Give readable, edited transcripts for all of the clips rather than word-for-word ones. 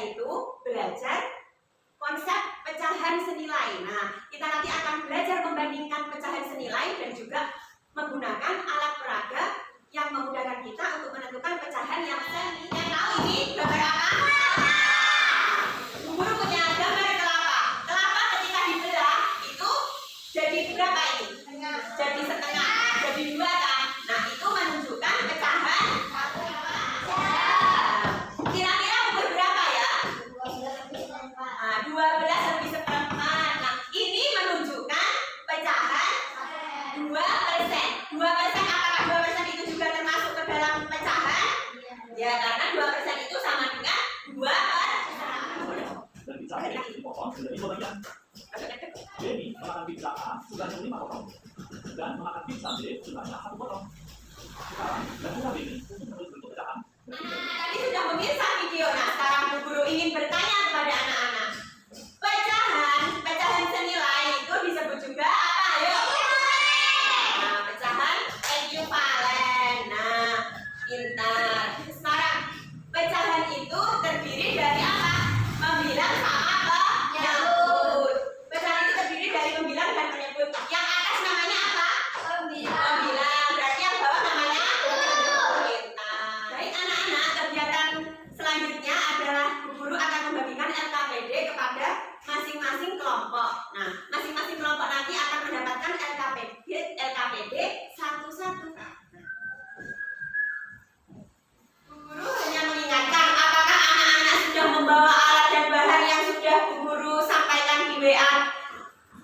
yaitu belajar konsep pecahan senilai. Nah, kita nanti akan belajar membandingkan pecahan senilai dan juga menggunakan alat peraga yang memudahkan kita untuk menentukan pecahan yang senilai. Yang tahu ini gambar apa? Bu Guru punya gambar kelapa. Kelapa ketika dibelah itu jadi berapa ini? Jadi setengah, jadi dua kan? Nah, itu menunjukkan pecahan. Kira-kira umur berapa ya? 12 lebih seperempat. Nah, ini menunjukkan pecahan 2%. 2% apakah 2% itu juga termasuk ke dalam pecahan? Ya, karena 2% itu sama dengan 2%. Dan pizza A dipotong menjadi 2 bagian. Denny memakan pizza A jumlahnya 5 potong dan memakan pizza B jumlahnya 1 potong. Sekarang lakukan ini menurut bentuk pecahan. Tadi sudah pemirsa video. Nah, sekarang Bu Guru ingin bertanya kepada anak-anak. Pecahan senilai itu disebut juga apa? Ayo. Nah, pecahan ekuivalen. Nah, pintar. Sekarang pecahan itu terdiri dari apa? Membilang sama penyebut. Pecahan itu terdiri dari membilang dan penyebut. Yang atas namanya apa? Membilang. Berarti yang bawah namanya pintar. Baik anak-anak, kegiatan selanjutnya adalah Bu Guru akan membagikan LKPD kepada masing-masing kelompok. Nah, masing-masing kelompok nanti akan mendapatkan LKPD satu-satu. Bu Guru hanya mengingatkan, apakah anak-anak sudah membawa alat dan bahan yang sudah Bu Guru sampaikan di WA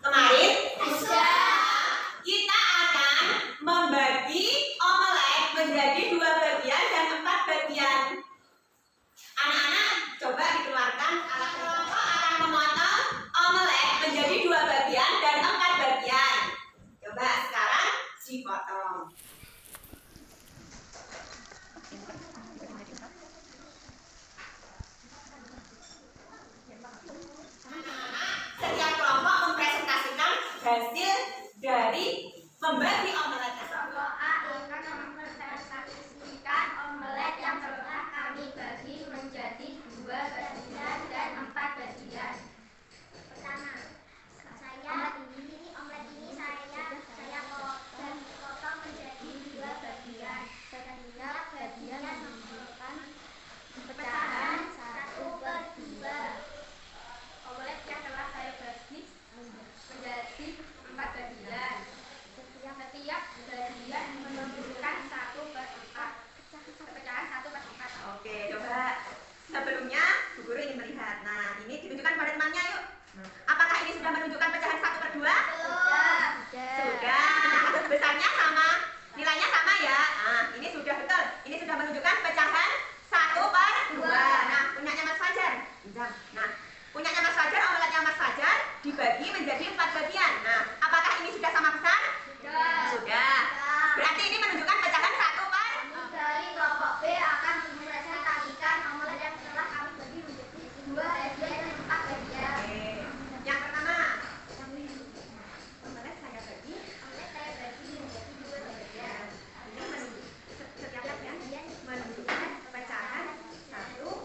kemarin? Kita akan membagi omelet menjadi 2 bagian dan 4 bagian. Anak-anak coba dikeluarkan alat kelompok akan memotong omelet menjadi 2 bagian dan 4 bagian. Coba sekarang dipotong. Setiap kelompok mempresentasikan hasil dari membagi omeletnya. Kelompok A akan mempresentasikan omelet yang telah kami bagi menjadi 2 bagian dan 4 bagian. Pertama, omelet ini saya potong menjadi 2 bagian. Setiap bagian membutuhkan pecahan 1/2. Omelet yang telah saya bagi menjadi 4 bagian. Setiap bagian menunjukkan 1/4. Pecahan 1/4. Oke, coba sebelumnya Bu Guru ingin melihat. Nah, ini ditunjukkan pada temannya yuk. Apakah ini sudah menunjukkan pecahan 1/2? Sudah. Nah, besarnya sama, nilainya sama ya. Nah, ini sudah betul. Ini sudah menunjukkan pecahan 1/2. Nah, punyanya Mas Fajar. Nah, punyanya Mas Fajar, omeletnya Mas Fajar dibagi menjadi 4 bagian. Nah, apakah ini sudah sama besar? Sudah. Berarti ini menunjukkan pecahan 1/2. Dari kelompok B akan mempresentasikan omelet yang telah kami bagi menjadi 2 bagian dan 4 bagian. Oke. Yang pertama, omelet saya bagi menjadi 2 bagian. Ini setiap bagian menunjukkan pecahan 1/2.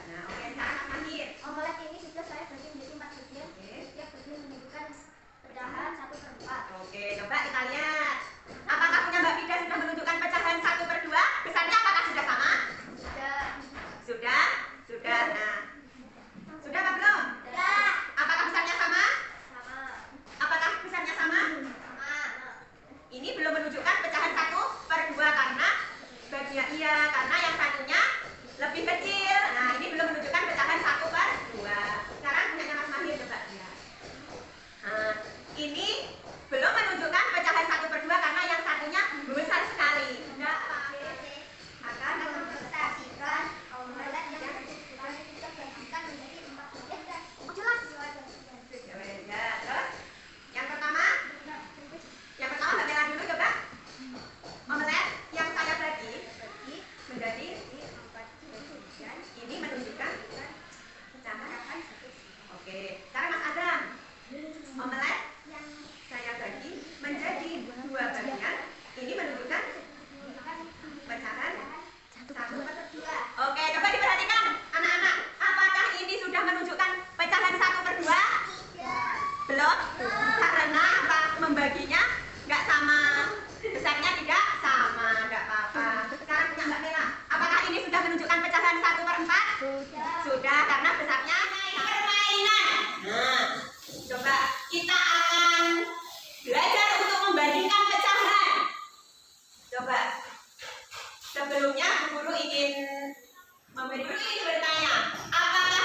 Nah, oke, sekarang Mas Mahir. Omelet ini sudah saya bagi menjadi 4 bagian. Oke. Setiap bagian menunjukkan pecahan 1/4. Oke, coba kita lihat. Apakah punya Mbak Fida sudah menunjukkan pecahan 1/2? Besarnya apakah sudah sama? Sudah? Sudah. Nah, sudah apa belum? Apakah besarnya sama? Apakah besarnya sama? Ini belum menunjukkan pecahan 1/2 karena karena yang satunya lebih kecil. Nah, ini belum menunjukkan pecahan 1/2. Sekarang punyanya Mas Mahir coba lihat. Nah, ini belum menunjukkan pecahan 1/2 karena yang satunya besar sekali. Enggak akan Mempresentasikan omelet yang sudah kita bagikan menjadi 4 bagian dan jelas. ya, terus yang pertama Mbak Mela dulu coba. Omelet yang saya bagi menjadi 4 bagian ini menunjukkan pecahan. Oke, sekarang Mas Adam. Omelet yang saya bagi menjadi 2 bagian ini menunjukkan pecahan 1/2. Oke, coba diperhatikan anak-anak. Apa Sudah, karena besarnya permainan. Nah, coba kita akan belajar untuk membandingkan pecahan. Coba. Sebelumnya guru ingin bertanya, apakah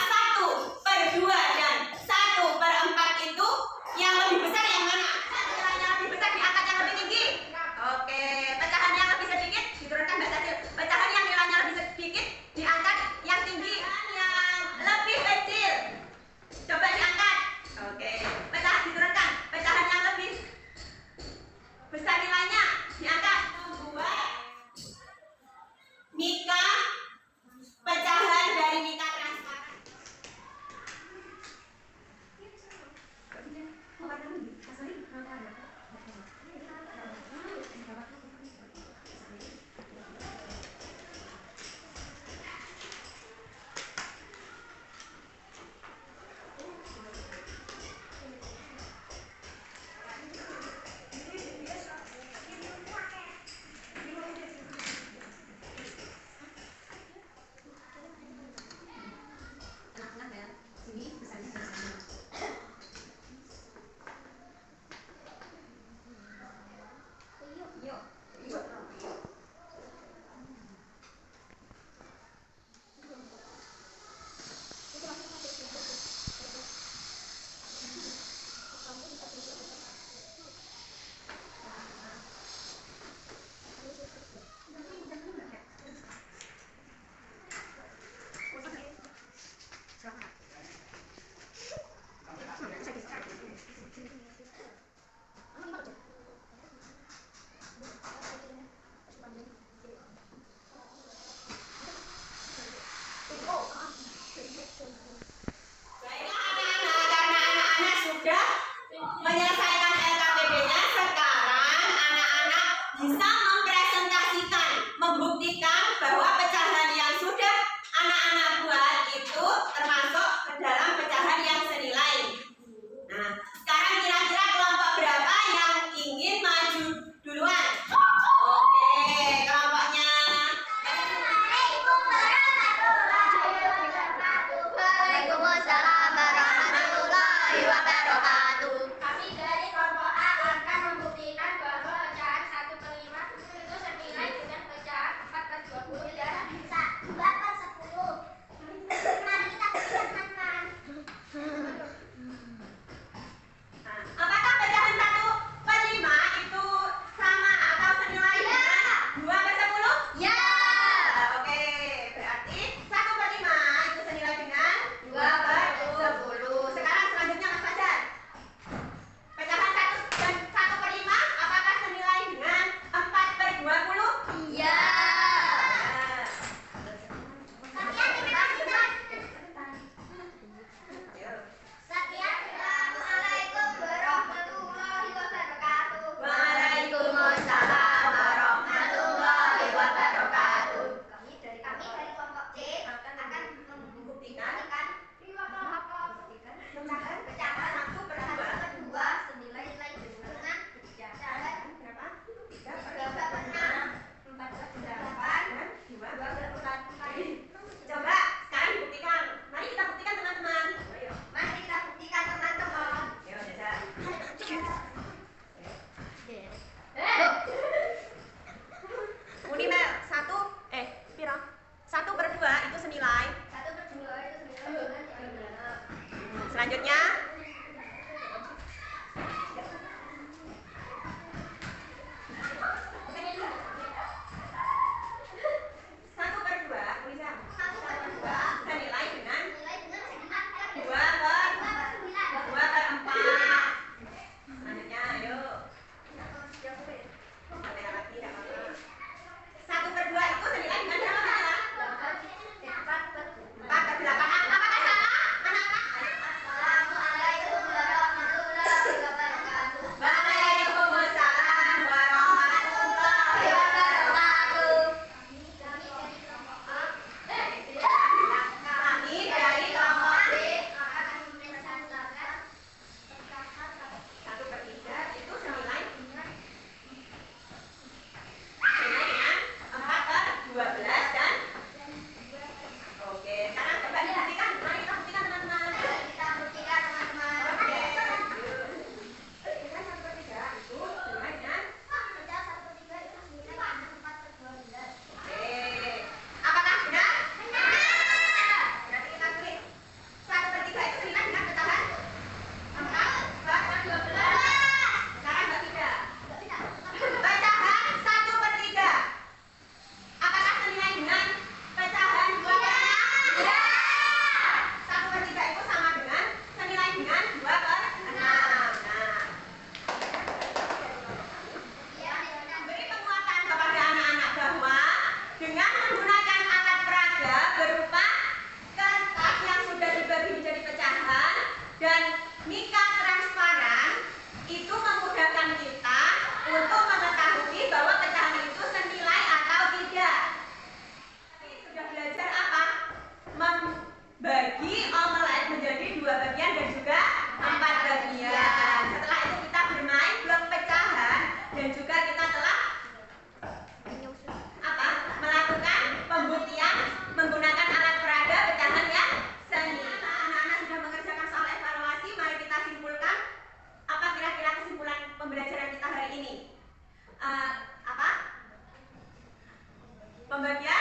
1/2 dan 1/4 itu yang lebih besar yang mana? Nilainya lebih besar diangkat yang lebih tinggi. Oke, pecahan yang lebih sedikit diturunkan Mbak Cacil. Pecahan yang nilainya lebih sedikit diangkat yang tinggi. Yang lebih kecil coba diangkat. Oke, pecahan diturunkan. Pecahan yang lebih besar nilainya diangkat. Membuat mika pecahan dari mika transparan. Menyelesaikan LKPD-nya, sekarang anak-anak bisa mempresentasikan, membuktikan bahwa pecahan yang sudah anak-anak buat itu termasuk ke dalam pecahan yang senilai. Nah, sekarang kira-kira kelompok berapa yang ingin maju duluan? Oke, kelompoknya. Waalaikumsalam warahmatullahi wabarakatuh. Kami dari kelompok A akan membuktikan bahwa pecahan 1/5 itu senilai dengan pecahan 4/20 dan 2/10. Mari kita buktikan, teman-teman. Apakah pecahan 1/5 itu sama atau senilai dengan 2/10? Ya. Oke, berarti 1/5 itu senilai dengan 2/10. Sekarang selanjutnya Mas Fajar. Pecahan 1/5 apakah senilai dengan 4/20? Ya. Sekian, terima kasih. Assalamualaikum warahmatullahi wabarakatuh. Waalaikumsalam warahmatullahi wabarakatuh. Kami dari kelompok C akan membuktikan pecahan 1/2 senilai dengan pecahan Berapa? 3/6, 4/8, Dan 2/4. 2/4. Coba sekarang dibuktikan. Mari kita buktikan teman-teman. Ayo. Mari kita buktikan, teman-teman. Ayo, Jajan. Unimer 1 piro? 1/2 itu senilai. 1/2 itu senilai dengan 3/6. Selanjutnya bagi omelet menjadi 2 bagian dan juga 4 bagian. Setelah itu kita bermain blok pecahan dan juga kita telah melakukan pembuktian menggunakan alat peraga pecahan yang seni. Anak-anak sudah mengerjakan soal evaluasi, mari kita simpulkan apa kira-kira kesimpulan pembelajaran kita hari ini. Pembagian